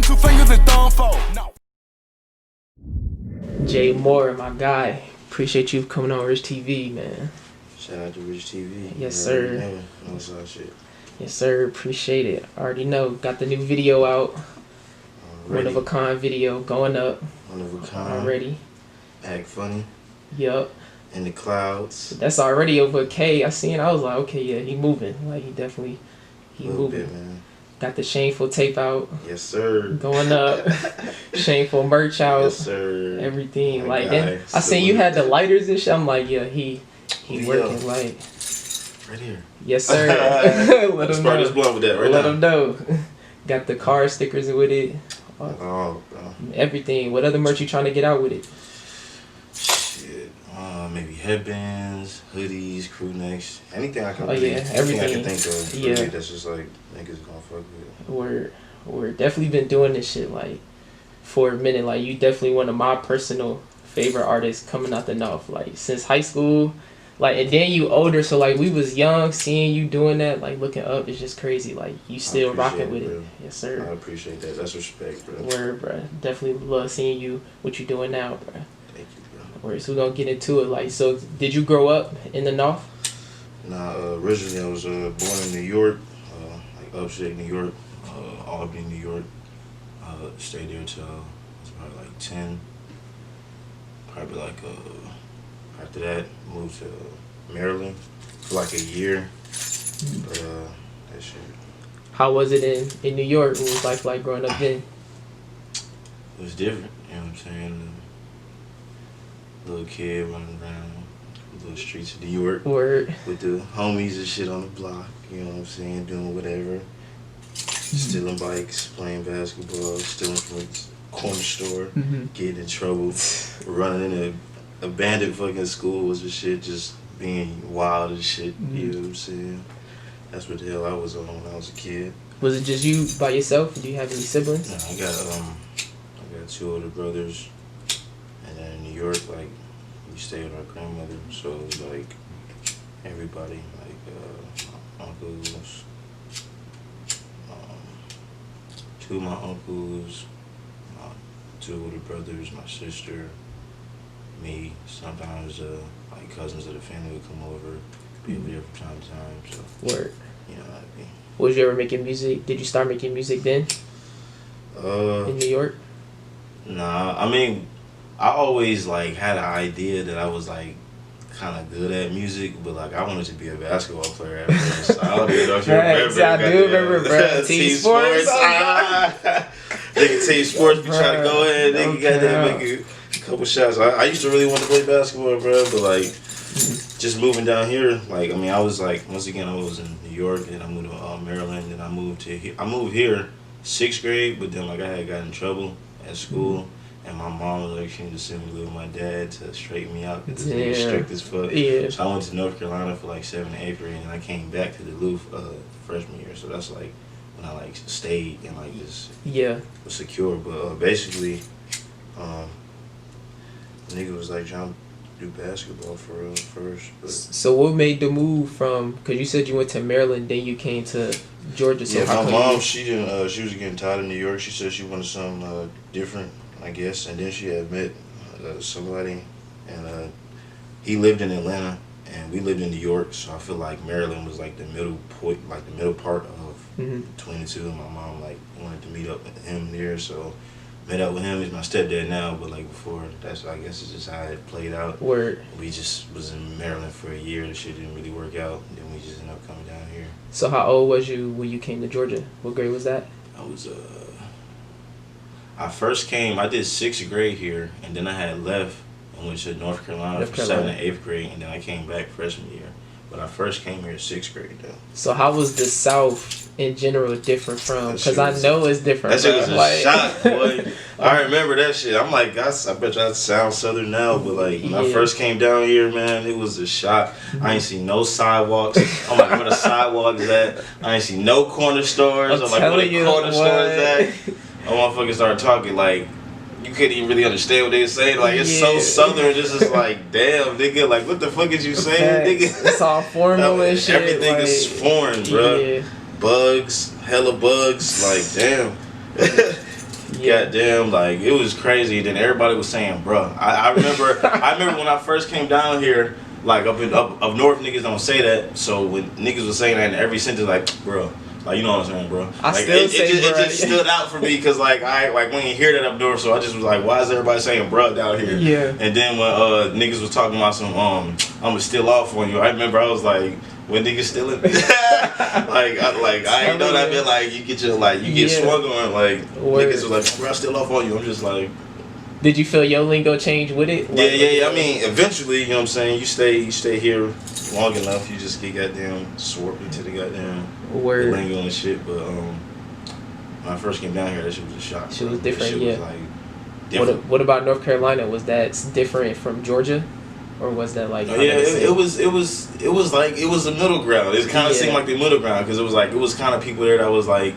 two fingers and thumb fold. No. Jmore, my guy. Appreciate you coming on Rich TV, man. Shout out to Rich TV. Yes, sir. No side shit. Yes, sir. Appreciate it. Already know. Got the new video out. One of a kind video going up. One of a kind. Already. Act funny. Yup. In the clouds. That's already over a K. I seen. I was like, okay, yeah, he moving. Like he definitely, he moving. Bit, man. Got the Shameful Tape out. Yes, sir. Going up. Shameful merch out. Yes, sir. Everything. My like guy, then I seen you had the lighters and shit. I'm like, yeah, he working like. Right here. Yes, sir. Let him know. This blunt with that right Let now. him know. Got the car stickers with it. Oh, bro. Everything. What other merch you trying to get out with it? Shit. Maybe headbands, hoodies, crew necks, anything I can. Everything. I can think of. Yeah. That's just like niggas gonna fuck with. We're definitely been doing this shit like for a minute. Like you definitely one of my personal favorite artists coming out the north. Like since high school. Like, and then you older, so like we was young, seeing you doing that, like looking up, it's just crazy. Like you still rocking with it. Yes, sir. I appreciate that. That's respect, bro. Word, bro. Definitely love seeing you, what you doing now, bro. Thank you, bro. Word, so we're gonna get into it. Like, so did you grow up in the north? Nah, originally I was born in New York, like upstate New York, Albany, New York. Stayed there till I was probably like 10. Probably like after that, moved to Maryland for like a year. But that shit. How was it in New York? What was life like growing up then? It was different, you know what I'm saying? Little kid running around the little streets of New York. Word. With the homies and shit on the block, you know what I'm saying? Doing whatever. Stealing bikes, playing basketball, stealing from a corner store, getting in trouble, running in a abandoned fucking school was the shit, just being wild and shit, you know what I'm saying? That's what the hell I was on when I was a kid. Was it just you by yourself? Do you have any siblings? No, I got 2 older brothers, and then in New York, like, we stayed with our grandmother, so it was like everybody, like my uncles, 2 of my uncles, my 2 older brothers, my sister, me. Sometimes like cousins of the family would come over, be over there from time to time. So Word. You know what I mean. Was you ever making music? Did you start making music then? In New York? Nah, I mean, I always like had an idea that I was like kind of good at music, but like I wanted to be a basketball player at first. I don't even know if you remember. I do remember, bro. Team Sports. Nigga, Team Sports be trying to go ahead. Nigga got that make a couple shots. I used to really want to play basketball, bro, but like just moving down here, like I mean, I was like once again I was in New York, and I moved to Maryland, and I moved here 6th grade, but then like I had gotten in trouble at school. And my mom was like, she needed to send me to live with my dad to straighten me out because he was strict as fuck. Yeah. So I went to North Carolina for like 7th and 8th grade, and I came back to Duluth freshman year. So that's like when I like stayed and like just was secure. But basically, nigga was like trying to do basketball for real first. But so what made the move from? Because you said you went to Maryland, then you came to Georgia. So yeah, my mom she didn't. She was getting tired of New York. She said she wanted something different, I guess, and then she had met somebody, and he lived in Atlanta, and we lived in New York. So I feel like Maryland was like the middle point, like the middle part of between the two. And my mom like wanted to meet up with him there, so met up with him. He's my stepdad now, but like before, that's I guess it's just how it played out. Word. We just was in Maryland for a year. The shit didn't really work out, and then we just ended up coming down here. So how old was you when you came to Georgia? What grade was that? I was I first came, I did 6th grade here, and then I had left and went to North Carolina for 7th and 8th grade, and then I came back freshman year. But I first came here 6th grade, though. So how was the South in general different from? Because I know it's different. That shit was a shot, boy. I remember that shit. I'm like, I bet you I sound Southern now, but like when I first came down here, man, it was a shot. I ain't see no sidewalks. I'm like, where the sidewalks at? I ain't see no corner stores. I'm like, where the corner stores at? Motherfuckers started talking like you couldn't even really understand what they were saying. Like it's so Southern, it's just like damn, nigga. Like what the fuck is you saying, nigga? It's all formal and shit. Everything like, is foreign, bro. Yeah. Bugs, hella bugs. Like damn. Yeah. Goddamn, like it was crazy. Then everybody was saying, "Bruh." I remember, I remember when I first came down here, like up north, niggas don't say that. So when niggas was saying that in every sentence, like, "Bro," like you know what I'm saying, bro. I Like still say it bruh. just stood out for me because like when you hear that up north, so I just was like, why is everybody saying "bruh" down here? Yeah. And then when niggas was talking about some I'm gonna steal off on you, I remember I was like, when niggas stealing, I ain't know that bit like you get swung on like niggas was like, bro, I steal off on you. I'm just like. Did you feel your lingo change with it? Yeah. I mean, eventually, you know what I'm saying. You stay here long enough, you just get goddamn swarped into the goddamn Word. lingo and shit. But when I first came down here, that shit was a shock. Shit was That different, shit yeah. was, like, different. What about North Carolina? Was that different from Georgia, or was that like? Oh, yeah, it was a middle ground. It kind of seemed like the middle ground because it was kind of people there that was like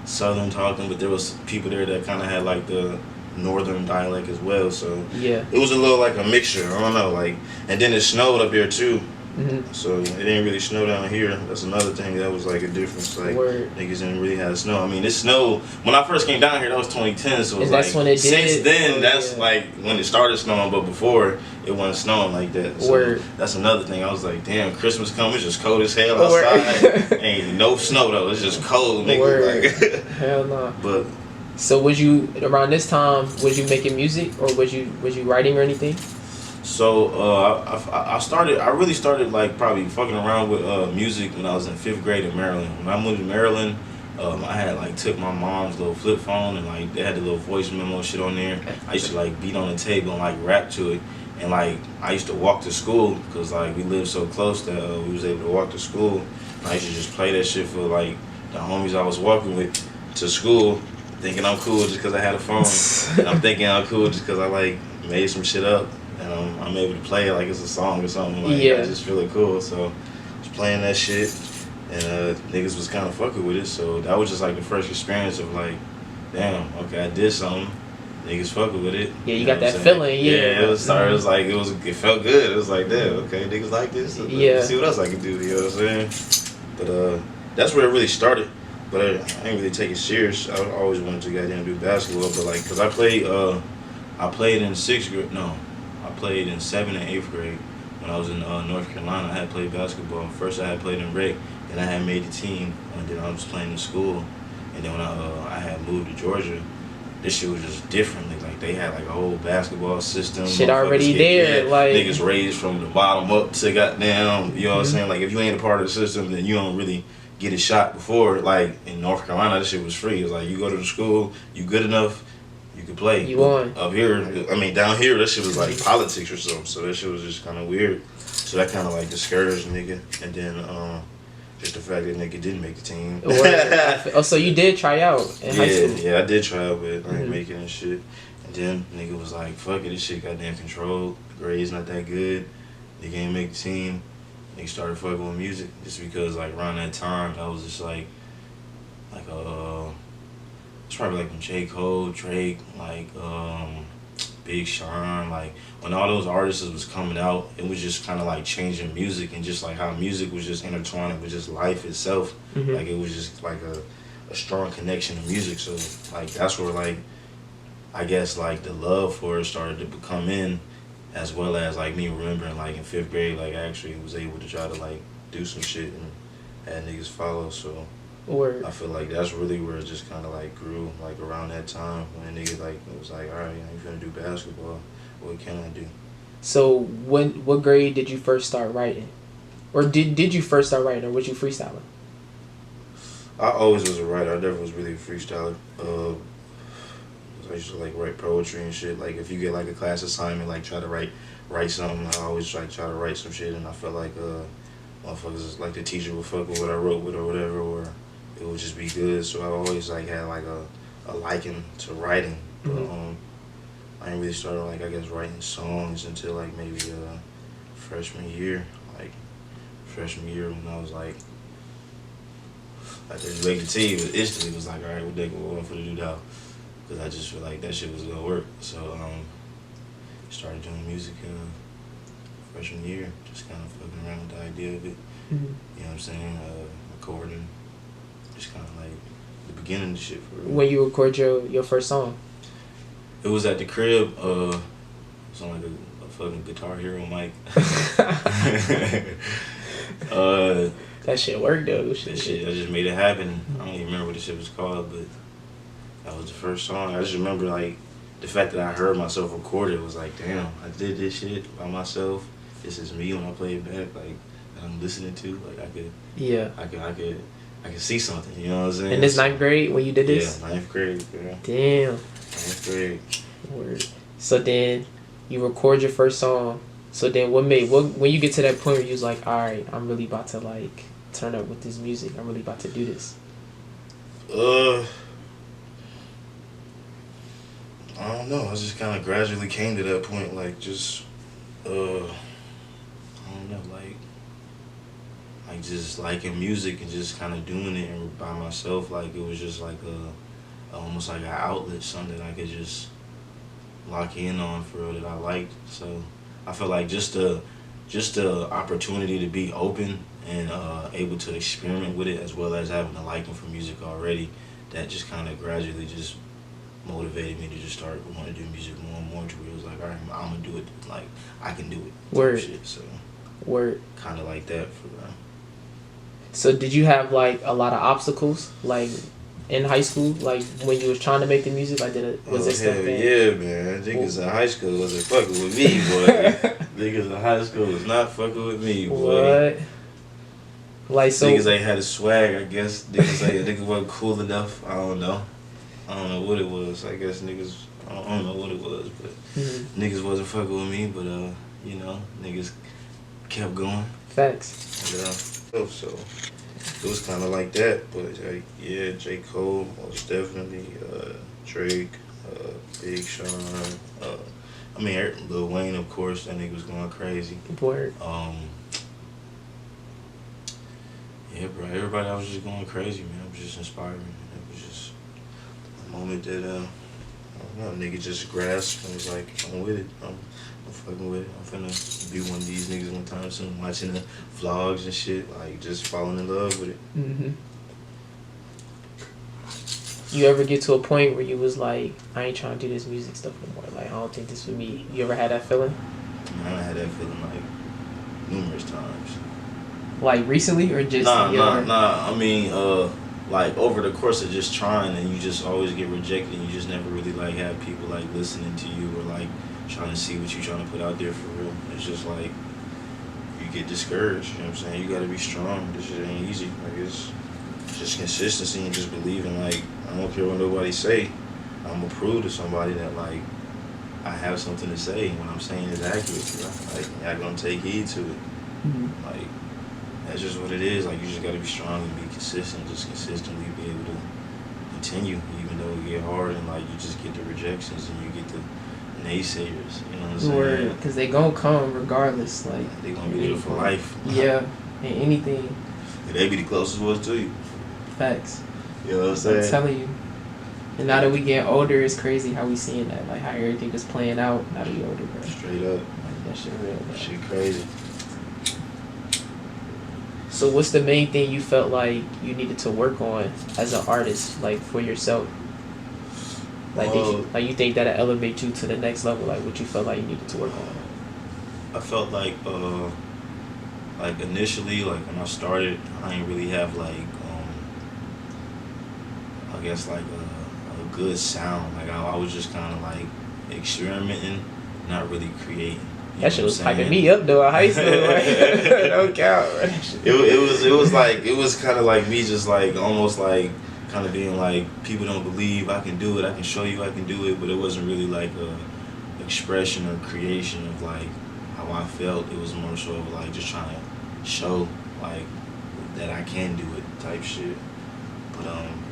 Southern talking, but there was people there that kind of had like the Northern dialect as well. So yeah, it was a little like a mixture. I don't know, like, and then it snowed up here too. Mm-hmm. So it didn't really snow down here. That's another thing that was like a difference. Like niggas didn't really have snow. I mean, it snowed when I first came down here. That was 2010. So it was that's when it did. Since then, that's like when it started snowing. But before it wasn't snowing like that. So that's another thing. I was like, damn, Christmas coming. It's just cold as hell outside. Ain't no snow though. It's just cold, nigga. Like, hell no. But so was you around this time? Was you making music or was you writing or anything? So I really started like probably fucking around with music when I was in 5th grade in Maryland. When I moved to Maryland, I had like took my mom's little flip phone and like they had the little voice memo shit on there. I used to like beat on the table and like rap to it. And like I used to walk to school because like we lived so close that we was able to walk to school. And I used to just play that shit for like the homies I was walking with to school, thinking I'm cool just because I had a phone. And I'm thinking I'm cool just because I like made some shit up. And I'm able to play it like it's a song or something. Like, I just feel it cool. So I was playing that shit, and niggas was kind of fucking with it. So that was just like the first experience of like, damn, okay, I did something. Niggas fucking with it. Yeah, you got that feeling. Yeah, it was like it felt good. It was like, damn, okay, niggas like this. Let's see what else I can do. You know what I'm saying? But that's where it really started. But I didn't really take it serious. I always wanted to goddamn do basketball, but like, cause I played in 6th grade. No. I played in 7th and 8th grade when I was in North Carolina. I had played basketball. First I had played in rec, then I had made the team, and then I was playing in school. And then when I had moved to Georgia, this shit was just different. Like they had like a whole basketball system. Shit already there. Like niggas raised from the bottom up to goddamn, you know what I'm saying? Like if you ain't a part of the system, then you don't really get a shot before. Like in North Carolina, this shit was free. It was like you go to the school, you good enough, you could play. You won. Up here, I mean, down here, that shit was like politics or something. So that shit was just kind of weird. So that kind of like discouraged nigga. And then just the fact that nigga didn't make the team. Oh, so you did try out in high school? Yeah, I did try out, but I ain't make it and shit. And then nigga was like, fuck it, this shit goddamn controlled. The grades not that good. Nigga ain't make the team. Nigga started fucking with music just because like around that time, I was just like it's probably like when J. Cole, Drake, like Big Sean, like when all those artists was coming out, it was just kind of like changing music and just like how music was just intertwined with just life itself. Mm-hmm. Like it was just like a strong connection to music. So like that's where like I guess like the love for it started to come in, as well as like me remembering like in 5th grade, like I actually was able to try to like do some shit and had niggas follow. So. I feel like that's really where it just kind of like grew, like around that time when a nigga like it was like, all right, you finna do basketball. What can I do? So what grade did you first start writing, or did you first start writing, or was you freestyling? I always was a writer. I never was really a freestyler. I used to like write poetry and shit. Like if you get like a class assignment, like try to write something. I always try to write some shit, and I felt like motherfuckers like the teacher would fuck with what I wrote with or whatever, or it would just be good. So I always like had like a liking to writing. Mm-hmm. But I didn't really start like I guess writing songs until like maybe freshman year. Like freshman year when I was like after you make the team, it instantly was like, all right, what they going for to do now? Because I just feel like that shit was gonna work. So started doing music freshman year, just kind of fucking around with the idea of it. Mm-hmm. You know what I'm saying? Recording. Just kind of like the beginning of the shit for real. When you record your first song? It was at the crib. It was on like a fucking Guitar Hero mic. That shit worked though. That shit, I just made it happen. I don't even remember what the shit was called, but that was the first song. I just remember like the fact that I heard myself record it was like, damn, I did this shit by myself. This is me when I play it back. Like that I'm listening to. Like I could see something. You know what I'm saying? In this 9th grade when you did this? Yeah, 9th grade. Yeah. Damn. 9th grade. Word. So then you record your first song. So then when you get to that point where you was like, all right, I'm really about to like turn up with this music. I'm really about to do this. I don't know. I just kind of gradually came to that point, like just, I don't know, like just liking music and just kind of doing it and by myself. Like it was just like almost like an outlet, something that I could just lock in on for real that I liked. So I felt like just the opportunity to be open and able to experiment with it, as well as having a liking for music already, that just kind of gradually just motivated me to just start wanting to do music more and more, to where it was like, all right, I'm gonna do it, like I can do it. Word. Shit. So Word. kind of like that for real. So did you have like a lot of obstacles like in high school, like when you was trying to make the music? Like was it stuff? Yeah, man. Niggas in high school wasn't fucking with me, boy. Niggas in high school was not fucking with me, boy. What? Like so. Niggas ain't had a swag, I guess. Niggas wasn't cool enough. I don't know what it was. I guess niggas. I don't know what it was, but niggas wasn't fucking with me. But you know, niggas kept going. Facts. And, so it was kind of like that. But yeah, J. Cole most definitely. Drake, Big Sean. I mean, Lil Wayne, of course. That nigga was going crazy. Word. Yeah, bro. Everybody, I was just going crazy, man. It was just inspiring. It was just a moment that I don't know, nigga just grasped and was like, I'm with it. I'm fucking with it. I'm finna be one of these niggas one time soon. Watching the vlogs and shit, like just falling in love with it. You ever get to a point where you was like, I ain't trying to do this music stuff no more. Like I don't think this for me. You ever had that feeling? I had that feeling like numerous times. Like recently or just? Nah. I mean, like over the course of just trying, and you just always get rejected. And you just never really like have people like listening to you or like trying to see what you trying to put out there for real. It's just like you get discouraged. You know what I'm saying? You got to be strong. This shit ain't easy. Like it's just consistency and just believing. Like I don't care what nobody say. I'm gonna prove to somebody that like I have something to say. What I'm saying is accurate. Right? Like y'all gonna take heed to it. Like. That's just what it is. Like you just gotta be strong and be consistent. Just consistently be able to continue, even though it get hard and like you just get the rejections and you get the naysayers. You know what I'm saying? Because they gonna come regardless. Like they gonna be there for life. Yeah, and anything. And they be the closest ones to you. Facts. You know what I'm saying? I'm telling you. And now that we get older, it's crazy how we seeing that. Like how everything is playing out. Now that we older, bro. Straight up. Like that shit real. Bro. That shit crazy. So what's the main thing you felt like you needed to work on as an artist, like for yourself? Like you think that'll elevate you to the next level? Like what you felt like you needed to work on? I felt like initially, like when I started, I didn't really have like I guess like a good sound. Like I was just kind of like experimenting, not really creating. That shit was hyping me up though in high school. No count. It was kind of like me just like almost like kind of being like people don't believe I can do it. I can show you I can do it, but it wasn't really like a expression or creation of like how I felt. It was more so of like just trying to show like that I can do it type shit. But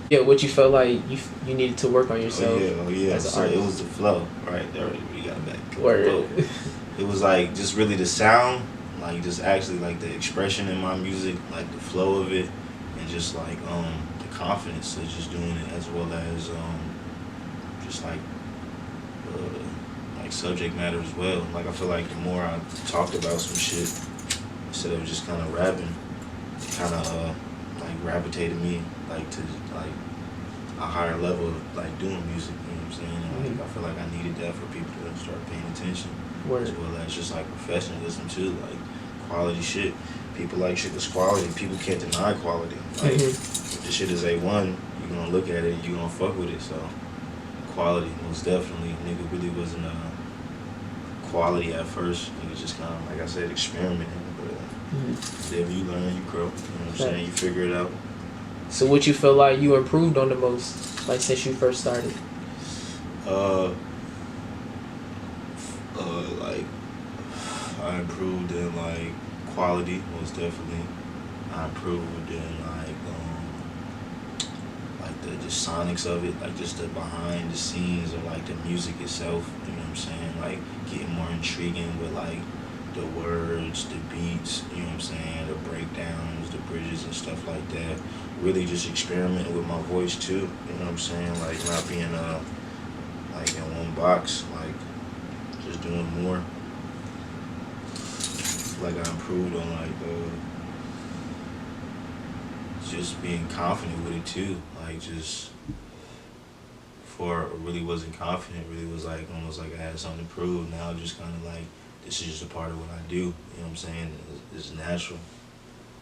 yeah, what you felt like you needed to work on yourself. Oh yeah. As an So artist. it was the flow, right? There we got it back. Word. It was like just really the sound, like just actually like the expression in my music, like the flow of it, and just like the confidence of just doing it, as well as just like subject matter as well. Like I feel like the more I talked about some shit instead of just kind of rapping, it kind of like gravitated me like to like a higher level of like doing music. You know what I'm saying? And, like I feel like I needed that for people to start paying attention, Word. as well as just like professionalism too, like quality shit. People like shit that's quality. People can't deny quality. Like if the shit is A1, you gonna look at it, you gonna fuck with it. So quality, most definitely. Nigga really wasn't quality at first. Nigga just kind of, like I said, experimenting. But whatever you learn, you grow. You know what I'm saying? You figure it out. So what you feel like you improved on the most, like since you first started? Like I improved in like quality, most definitely. I improved in like the sonics of it, like just the behind the scenes of like the music itself. You know what I'm saying? Like getting more intriguing with like the words, the beats. You know what I'm saying? The breakdowns, the bridges and stuff like that. Really just experimenting with my voice too. You know what I'm saying? Like not being like in one box. Like just doing more. Like I improved on like just being confident with it too. Like just before I really wasn't confident, really was like almost like I had something to prove. Now just kind of like this is just a part of what I do. You know what I'm saying? It's natural.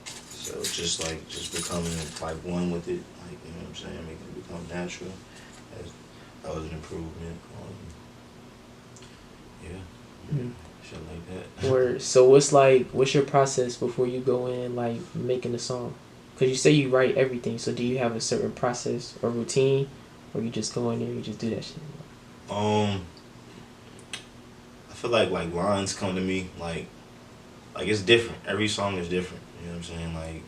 So just like just becoming like one with it, like you know what I'm saying, making it become natural. That was an improvement. Yeah. Shit like that. Word. So what's your process before you go in like making a song? Cause you say you write everything. So do you have a certain process or routine, or you just go in there and you just do that shit? I feel like lines come to me like it's different. Every song is different. You know what I'm saying? Like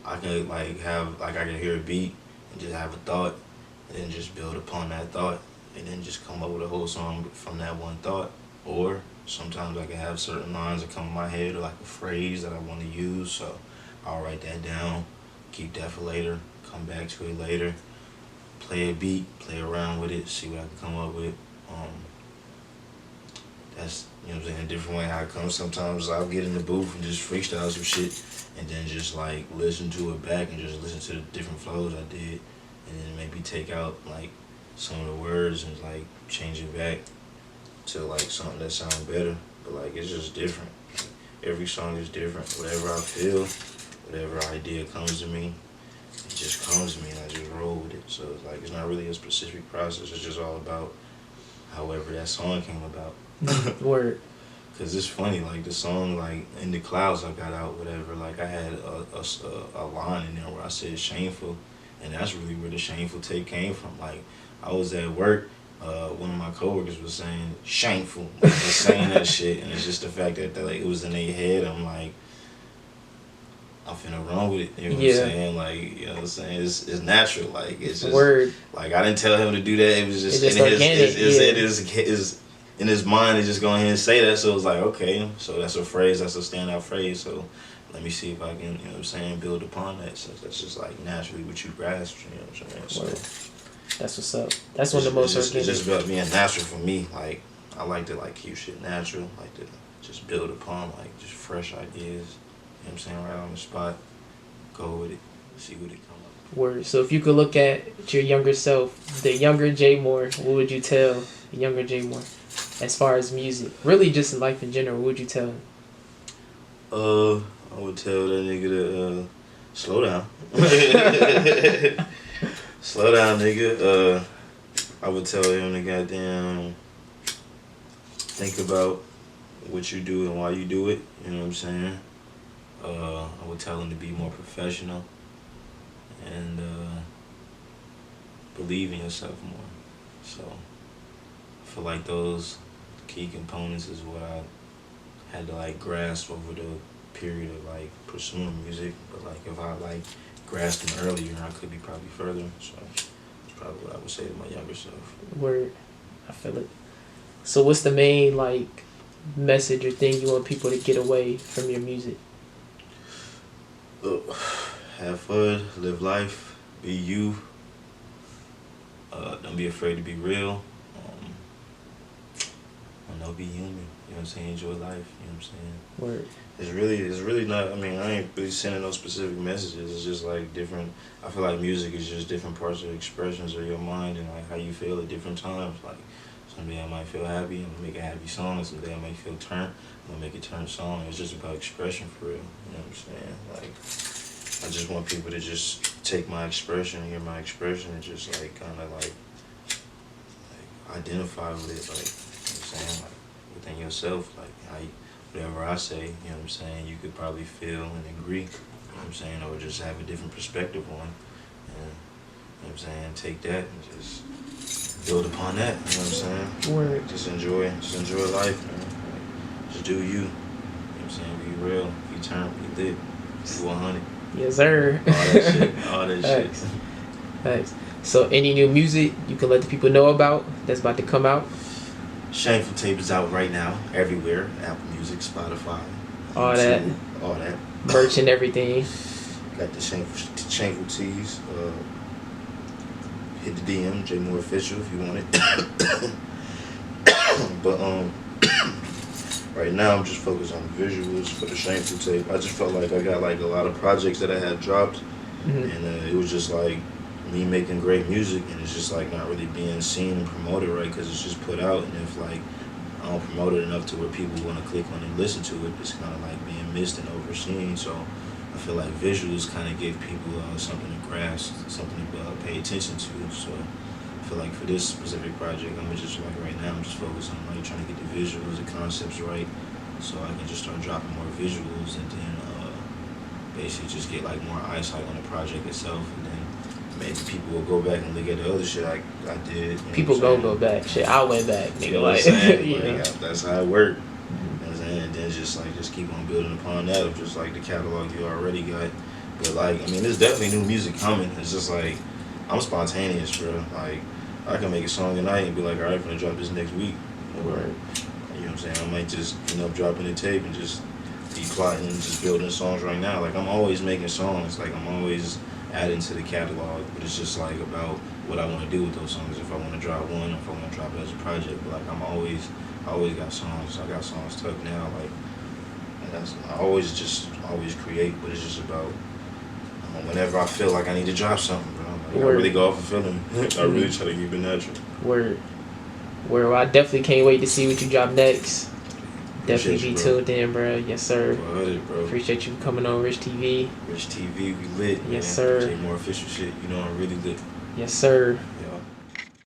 I can like have like I can hear a beat and just have a thought, and then just build upon that thought, and then just come up with a whole song from that one thought. Or sometimes I can have certain lines that come in my head, or like a phrase that I want to use. So I'll write that down, keep that for later, come back to it later, play a beat, play around with it, see what I can come up with. That's, you know what I'm saying, a different way how it comes. Sometimes I'll get in the booth and just freestyle some shit, and then just like listen to it back and just listen to the different flows I did, and then maybe take out like some of the words and like change it back to like something that sounds better. But like it's just different. Every song is different. Whatever I feel, whatever idea comes to me, it just comes to me and I just roll with it. So it's like it's not really a specific process. It's just all about however that song came about. Word. Cause it's funny, like the song, like In the Clouds I got out, whatever. Like I had a line in there where I said shameful, and that's really where the Shameful Tape came from. Like I was at work, one of my coworkers was saying shameful, like, just saying that shit, and it's just the fact that like it was in their head. I'm like, I'm finna run with it. You know what I'm saying? Like, you know what I'm saying? It's natural. Like it's just Word. Like I didn't tell him to do that. It was just, it's in organic, his in his mind, is just go ahead and say that. So it was like, okay, so that's a phrase, that's a standout phrase. So let me see if I can, you know what I'm saying, build upon that. So that's just like naturally what you grasp, you know what I'm saying? So that's what's up. That's one of the most organic. It's just about being natural for me. Like I like to like keep shit natural, like to just build upon like just fresh ideas. You know what I'm saying? Right on the spot, go with it, see what it come up. Word. So if you could look at your younger self, the younger Jmore, what would you tell the younger Jmore? As far as music, really just in life in general, what would you tell him? I would tell that nigga to slow down. Slow down, nigga. I would tell him to goddamn think about what you do and why you do it. You know what I'm saying? I would tell him to be more professional and believe in yourself more. So I feel like those key components is what I had to like grasp over the period of like pursuing music. But like if I like grasped them earlier, I could be probably further. So that's probably what I would say to my younger self. Word. I feel it. So what's the main like message or thing you want people to get away from your music? Have fun, live life, be you. Don't be afraid to be real. be human. You know what I'm saying? Enjoy life. You know what I'm saying? Word. It's really not. I mean, I ain't really sending no specific messages. It's just like different. I feel like music is just different parts of expressions of your mind and like how you feel at different times. Like someday I might feel happy, I'm gonna make a happy song. And someday I might feel turned, I'm gonna make a turned song. It's just about expression for real. You know what I'm saying? Like I just want people to just take my expression, hear my expression, and just like kind of like identify with it. Like you know what I'm saying, like within yourself, like how you, whatever I say, you know what I'm saying, you could probably feel and agree, you know what I'm saying, or just have a different perspective on, and, you know what I'm saying, take that and just build upon that, you know what I'm saying, Word. just enjoy life, man, like, just do you know what I'm saying, be real, be turned, be lit, be 100. Yes, sir. All that shit. Thanks. So, any new music you can let the people know about that's about to come out? Shameful Tape is out right now, everywhere. Apple Music, Spotify. All YouTube, that. All that. Merch and everything. Got the Shameful tees. Hit the DM, Jmore official if you want it. But right now I'm just focused on the visuals for the Shameful Tape. I just felt like I got like a lot of projects that I had dropped, and it was just like me making great music, and it's just like not really being seen and promoted right because it's just put out, and if like I don't promote it enough to where people want to click on and listen to it, it's kind of like being missed and overseen. So I feel like visuals kind of give people something to grasp, something to pay attention to. So I feel like for this specific project, I'm just like right now I'm just focused on like trying to get the visuals, the concepts right, so I can just start dropping more visuals, and then basically just get like more eyesight on the project itself, and then maybe people will go back and look at the other shit I did. You know People go back. Shit, I went back, nigga. You know what I'm saying? Yeah. Like, that's how it worked. You know what I'm saying? And then just keep on building upon that of just like the catalog you already got. But like, I mean, there's definitely new music coming. It's just like, I'm spontaneous, bro. Like, I can make a song tonight and be like, all right, I'm gonna drop this next week. Or, you know what I'm saying? I might just end up dropping the tape and just be plotting and just building songs right now. Like, I'm always making songs. Like, I'm always adding to the catalog, but it's just like about what I want to do with those songs. If I want to drop one, or if I want to drop it as a project. But like I always got songs. I got songs tucked now. Like, and I always create, but it's just about whenever I feel like I need to drop something, bro. Like, I really go off of feeling. I really try to keep it natural. Word. Well, I definitely can't wait to see what you drop next. Definitely be tuned in, bro. Yes, sir. 100, bro. Appreciate you coming on Rich TV. Rich TV, we lit. Yes, sir. Jmore official shit. You know I'm really lit. Yes, sir. Yeah.